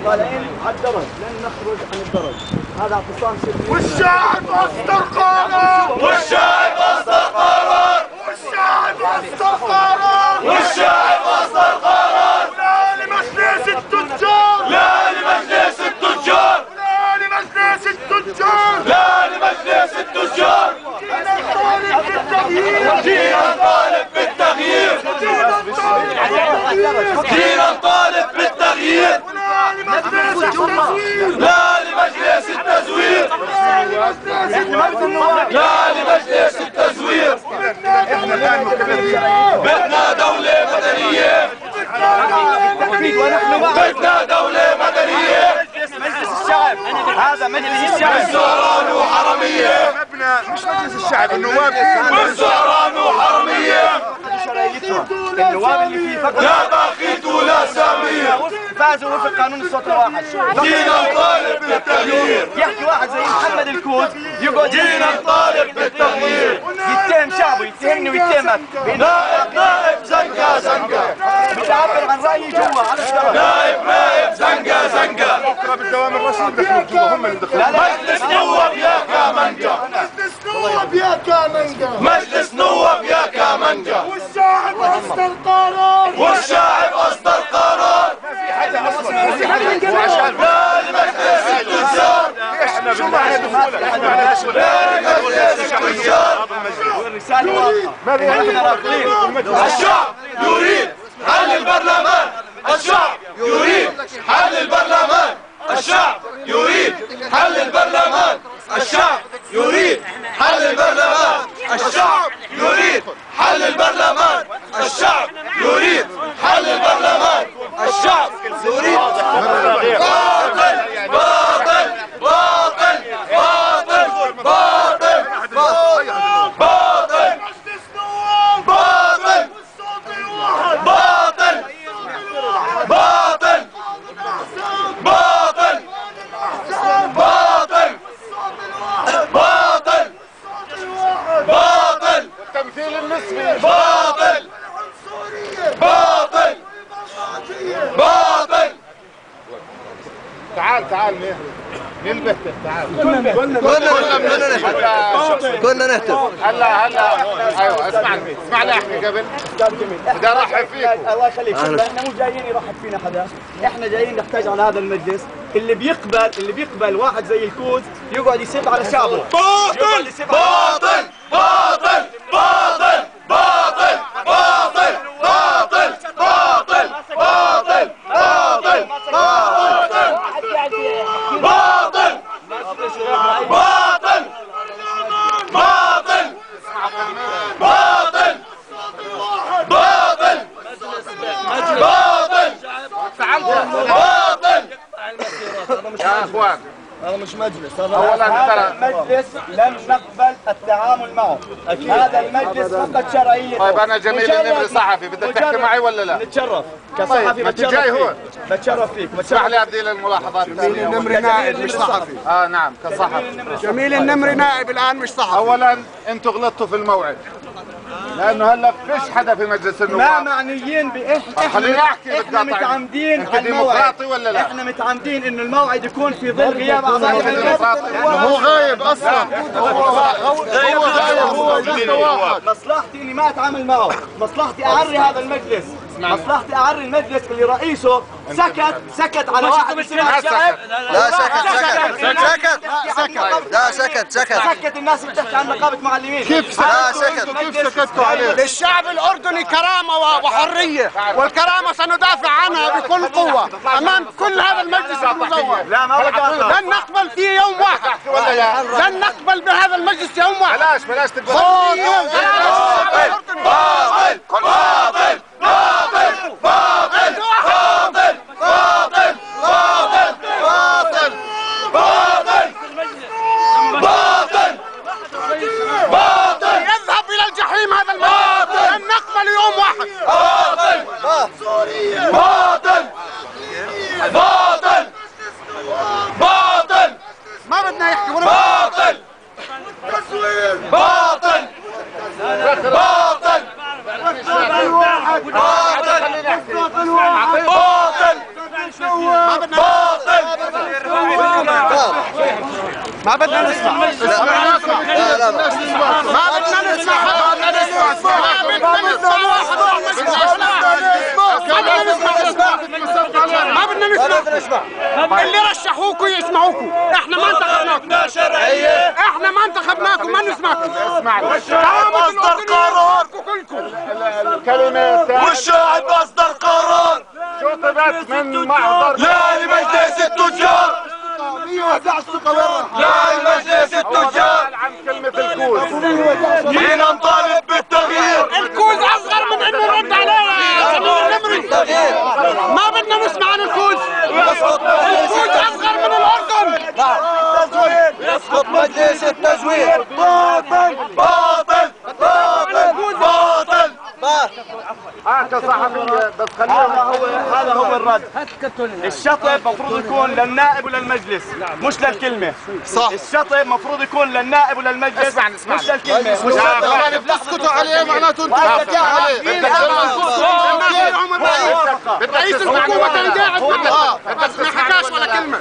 طالعين على الدرج، لن نخرج عن الدرج. هذا اعتصام سلمي. والشعب أصدر قرار. والشعب أصدر قرار. والشعب أصدر قرار. والشعب أصدر قرار. لا لمجلس التجار. لا لمجلس التجار. لا لمجلس التجار. لا لمجلس التجار. جينا نطالب بالتغيير. جينا نطالب بالتغيير. جينا نطالب بالتغيير. لا لمجلس التزوير. لا لمجلس التزوير. لا لمجلس التزوير. بدنا دولة مدنية. بدنا دولة مدنية. مجلس الشعب، هذا مجلس الشعب. بالزهران وحرمية. مبنى مش مجلس الشعب، النواب. بالزهران وحرمية. النواب اللي فيه فقط لا باخيت ولا سامية. فازوا وفق قانون الصوت الواحد. جينا نطالب بالتغيير. يحكي واحد زي محمد الكوز يقعد جينا نطالب بالتغيير. يتهم شعبه، يتهمني ويتهمك. نائب زنقة زنقة. بتعبر عن رأيي جوا على الشرع. نائب زنقة زنقة. بكره بالدوام الرسمي بدخلوا جوا، هم اللي دخلوا. مجلس نواب يا كامنجا. مجلس نواب يا كامنجا. مجلس نواب يا كامنجا. والشعب أصدر قرار. والشعب أصدر قرار. لا لمجلس التجار. شو معنى دخولك؟ لا لمجلس التجار. الرسالة واضحة. الشعب يريد حل البرلمان. الشعب يريد حل البرلمان. الشعب يريد حل البرلمان. الشعب يريد حل البرلمان. الشعب يريد حل البرلمان. الشعب يريد حل البرلمان. الشعب يريد. باطل باطل باطل باطل باطل باطل مجلس نواب. باطل والصوت الواحد. باطل باطل باطل باطل باطل باطل التمثيل النسبي. باطل باطل باطل. تعال مين بهتف؟ تعال. كنا نهتف. هلا ايوه اسمعني احكي قبل. بدي ارحب فيكم. الله يخليك. احنا مو جايين يرحب فينا حدا، احنا جايين نحتاج على هذا المجلس اللي بيقبل واحد زي الكوز يقعد يسب على شعبه. باطل باطل باطل باطل باطل باطل باطل باطل باطل باطل باطل باطل باطل باطل باطل باطل باطل. يا اخوان هذا مش مجلس، أولاً هذا المجلس لم نقبل التعامل معه. هذا المجلس فقط شرعية. طيب أنا جميل النمري صحفي، بدك تحكي معي ولا لا؟ نتشرف كصحفي. ما أنت جاي هون. بتشرف فيك. اسمح لي أبدي الملاحظات. جميل النمري نائب مش صحفي. نعم كصحفي. جميل النمري نائب الآن مش صحفي. أولاً أنتوا غلطتوا في الموعد، لأنه هلا فيش حدا في مجلس ما النواب. معنيين خليني أحكي. احنا متعمدين أنت على الموعد. ديمقراطي ولا لا؟ احنا متعمدين انه الموعد يكون في ظل غياب اعضاء المجلس. هو غايب أصلاً. هو واحد. مصلحتي اني ما اتعامل معه، مصلحتي اعري هذا المجلس، مصلحتي اعري المجلس اللي رئيسه سكت على واحد بسمع الشعب. لا سكت الناس اللي بتحكي عن نقابة معلمين. كيف سكتوا عليه؟ للشعب الأردني كرامة وحرية، والكرامة سندافع عنها بكل قوة أمام كل هذا المجلس المزور. لا ما بقاطع. لن نقبل فيه يوم واحد، لن نقبل بهذا المجلس يوم واحد. بلاش تقبل. باطل باطل باطل باطل باطل باطل باطل باطل باطل باطل باطل. يذهب إلى الجحيم هذا المجلس، لن نقبل يوم واحد. باطل باطل باطل باطل. ما بدنا يحكي ولا باطل باطل باطل باطل باطل ما بدنا نسمع. ما بدنا نسمع. ما بدنا نسمع. اللي رشحوكوا يسمعوكوا. احنا ما انتخبناكم. احنا ما انتخبناكم، ما نسمعكم. اصدر قرار الكلمة والشاعب اصدر قرار شطبت من محضر لا لمجلس التجار 111 ثقة برا. لا لمجلس التجار عن كلمة الكوز جينا نطالب بالتغيير. الكوز اصغر من انه يرد علينا يا جميل النمري. ما بدنا نسمع عن الكوز. الكوز اصغر من الاردن. يسقط مجلس التزوير. باطل باطل باطل باطل. كصحفية بس هذا هو الرد. الشطب مفروض يكون للنائب وللمجلس مش للكلمة. صح. الشطب مفروض يكون للنائب وللمجلس مش للكلمة. يعني بتسكتوا عليه معناته انتم بتسكتوا عليه. رئيس الحكومة كان قاعد بس ما حكاش ولا كلمة.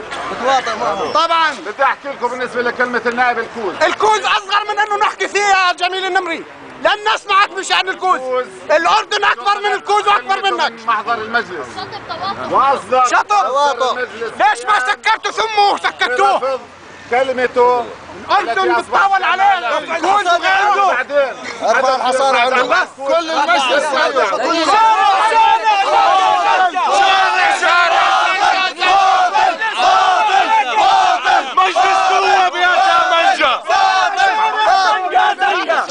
طبعا بدي احكي لكم بالنسبة لكلمة النائب الكوز اصغر من انه نحكي فيه يا جميل النمري. لن نسمعك بشأن الكوز. الأردن أكبر من الكوز وأكبر منك. محضر المجلس شطب. ليش ما سكرتوا ثمه وسكتوه؟ كلمته أردن بتطاول عليه الكوز وغيره. ارفع الحصانة عنه كل المجلس مجلس نواب يا كامنجا.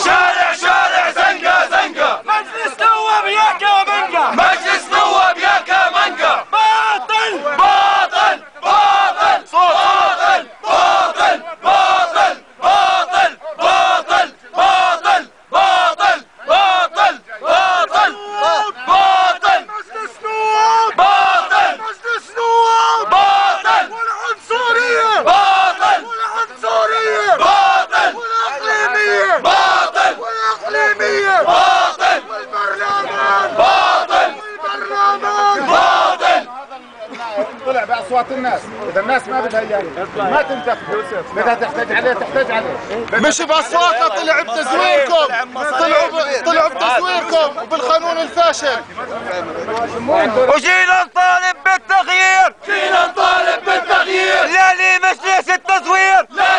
شارع زنقة زنقة. مجلس نواب يا كامنجا. مجلس نواب يا كامنجا. باطل باطل باطل باطل باطل باطل باطل باطل باطل باطل باطل باطل باطل. مجلس نواب باطل. مجلس نواب باطل. والعنصرية باطل. والعنصرية باطل. والإقليمية باطل. والإقليمية باطل. والبرلمان باطل. والبرلمان باطل. طلع بأصوات الناس. إذا الناس ما بدها إياه ما تنتخب. بدها تحتاج عليه. مش بأصواتها، طلع بتزويركم. طلعوا بتزويركم وبالقانون الفاشل. وجينا نطالب بالتغيير. جينا نطالب بالتغيير. لا لمجلس التزوير. لا